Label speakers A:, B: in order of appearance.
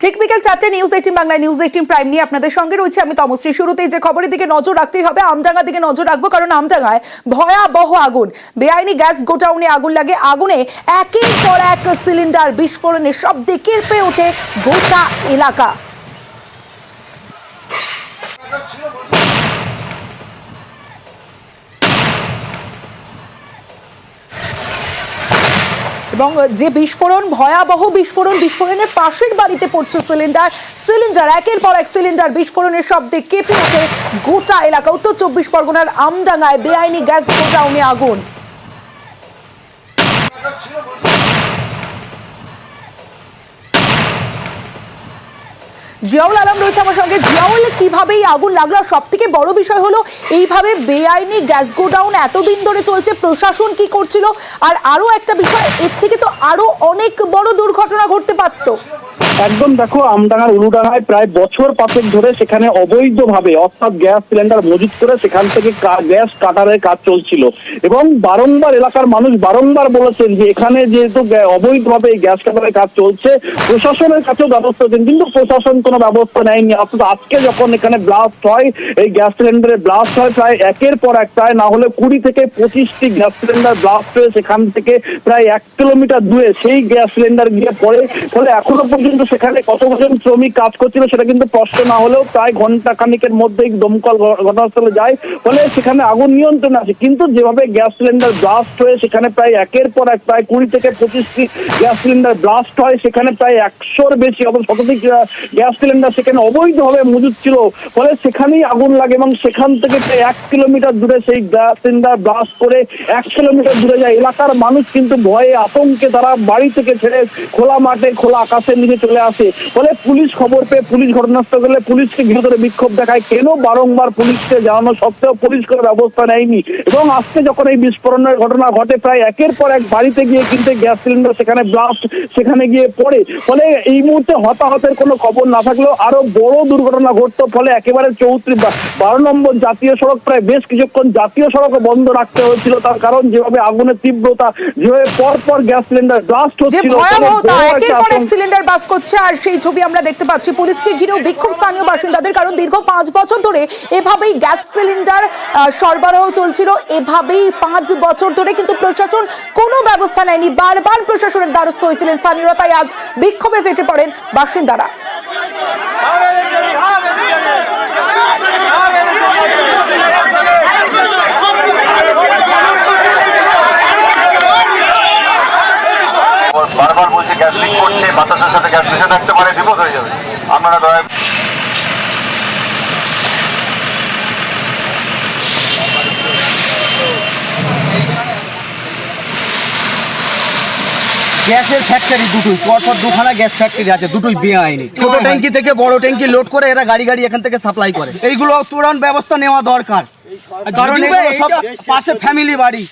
A: ঠিক বিকেল 4টে news 18 Bangla news 18 prime নিয়ে আপনাদের সঙ্গে রয়েছে আমি তমশ্রী। শুরুতেই যে খবরের দিকে নজর রাখতেই হবে, আমডাঙ্গা দিকে নজর রাখবো, কারণ আমডাঙ্গায় ভয়াবহ আগুন। বেআইনি গ্যাস গোডাউনে আগুন লাগে। আগুনে একের পর এক সিলিন্ডার বিস্ফোরণের শব্দে কেঁপে ওঠে গোটা এলাকা। এবং যে বিস্ফোরণ, ভয়াবহ বিস্ফোরণের পাশের বাড়িতে পড়ছে সিলিন্ডার একের পর এক সিলিন্ডার বিস্ফোরণের শব্দে কেঁপে ওঠে গোটা এলাকা। উত্তর 24 পরগনার আমডাঙ্গায় বেআইনি গ্যাস গোডাউনে আগুন। জিয়াউল আলম রয়েছে আমার সঙ্গে। জিয়াউল, কিভাবে এই আগুন লাগলো? সব থেকে বড় বিষয় হলো এইভাবে বেআইনি গ্যাস গোডাউন এতদিন ধরে চলছে, প্রশাসন কি করছিল? আর আরো একটা বিষয়, এর থেকে তো আরো অনেক বড় দুর্ঘটনা ঘটতে পারতো।
B: একদম দেখো, আমডাঙ্গার উলুডাঙ্গায় প্রায় বছর 5 ধরে সেখানে অবৈধভাবে অর্থাৎ গ্যাস সিলিন্ডার মজুত করে সেখান থেকে গ্যাস কাটারের কাজ চলছিল এবং বারংবার এলাকার মানুষ বারংবার বলেছেন যে এখানে যেহেতু অবৈধভাবে এই গ্যাস কাটারের কাজ চলছে, প্রশাসনের কাছেও ব্যবস্থা দেন, কিন্তু প্রশাসন কোনো ব্যবস্থা নেয়নি। অর্থাৎ আজকে যখন এখানে ব্লাস্ট হয়, এই গ্যাস সিলিন্ডারে ব্লাস্ট হয় প্রায় একের পর এক, প্রায় না হলে 20 থেকে 25টি গ্যাস সিলিন্ডার ব্লাস্ট হয়ে সেখান থেকে প্রায় 1 কিলোমিটার দূরে সেই গ্যাস সিলিন্ডার গিয়ে পড়ে। ফলে এখনো পর্যন্ত সেখানে কতজন শ্রমিক কাজ করছিল সেটা কিন্তু স্পষ্ট না হলেও প্রায় ঘন্টা খানিকের মধ্যেই দমকল ঘটনাস্থলে যায়, ফলে সেখানে আগুন নিয়ন্ত্রণে আসে। কিন্তু যেভাবে গ্যাস সিলিন্ডার ব্লাস্ট হয়ে সেখানে প্রায় একের পর এক প্রায় 20 থেকে 25টি গ্যাস সিলিন্ডার ব্লাস্ট হয়, সেখানে প্রায় 100-র বেশি শতাধিক গ্যাস সিলিন্ডার সেখানে অবৈধভাবে মজুদ ছিল, ফলে সেখানেই আগুন লাগে এবং সেখান থেকে প্রায় 1 কিলোমিটার দূরে সেই গ্যাস সিলিন্ডার ব্লাস্ট করে 1 কিলোমিটার দূরে যায়। এলাকার মানুষ কিন্তু ভয়ে আতঙ্কে তারা বাড়ি থেকে ছেড়ে খোলা মাঠে খোলা আকাশের নিচে চলে আসে। ফলে পুলিশ খবর পেয়ে পুলিশ ঘটনাস্থলে গেলে পুলিশকে ঘিরে ধরে বিক্ষোভ দেখায়। কেন বারংবার পুলিশকে জানানো সত্ত্বেও পুলিশ কোনো ব্যবস্থা নেয়নি। এবং আজকে যখন এই বিস্ফোরণের ঘটনা ঘটে, প্রায় একের পর এক বাড়িতে গিয়ে কিন্তু গ্যাস সিলিন্ডার সেখানে ব্লাস্ট সেখানে গিয়ে পড়ে। ফলে এই মুহূর্তে হতাহতের কোনো খবর না থাকলেও আরো বড় দুর্ঘটনা ঘটতো। ফলে একেবারে 12 নম্বর জাতীয় সড়ক প্রায় বেশ কিছুক্ষণ জাতীয় সড়কও বন্ধ রাখতে হয়েছিল, তার কারণ যেভাবে আগুনের তীব্রতা, যেভাবে পরপর গ্যাস সিলিন্ডার ব্লাস্ট হচ্ছিল,
A: সিলিন্ডার ব্লাস্ট করছে। আর সেই ছবি আমরা দেখতে পাচ্ছি। পুলিশকে ঘিরেও বিক্ষোভ স্থানীয় বাসিন্দাদের, কারণ দীর্ঘ 5 বছর ধরে এভাবেই গ্যাস সিলিন্ডার সরবরাহ চলছিল, এভাবেই 5 বছর ধরে, কিন্তু প্রশাসন কোনো ব্যবস্থা নেয়নি। বারবার প্রশাসনের দ্বারস্থ হয়েছিলেন স্থানীয়রা, তাই আজ বিক্ষোভে ফেটে পড়েন বাসিন্দারা।
C: বারবার বলছে গ্যাস লিক করছে, বাতাসের সাথে গ্যাস মিশে থাকতে পারে, বিপদ হয়ে যাবে। আপনারা দয়া
D: গ্যাসের ফ্যাক্টরি দুটোই, পরপর দুখানা গ্যাস ফ্যাক্টরি আছে, দুটোই বেআইনি। ছোট ট্যাঙ্কি থেকে বড় ট্যাঙ্কি লোড করে এরা গাড়ি এখান থেকে সাপ্লাই করে। এইগুলো তুরন্ত ব্যবস্থা নেওয়া দরকার, কারণ এগুলো সব পাশে ফ্যামিলি বাড়ি।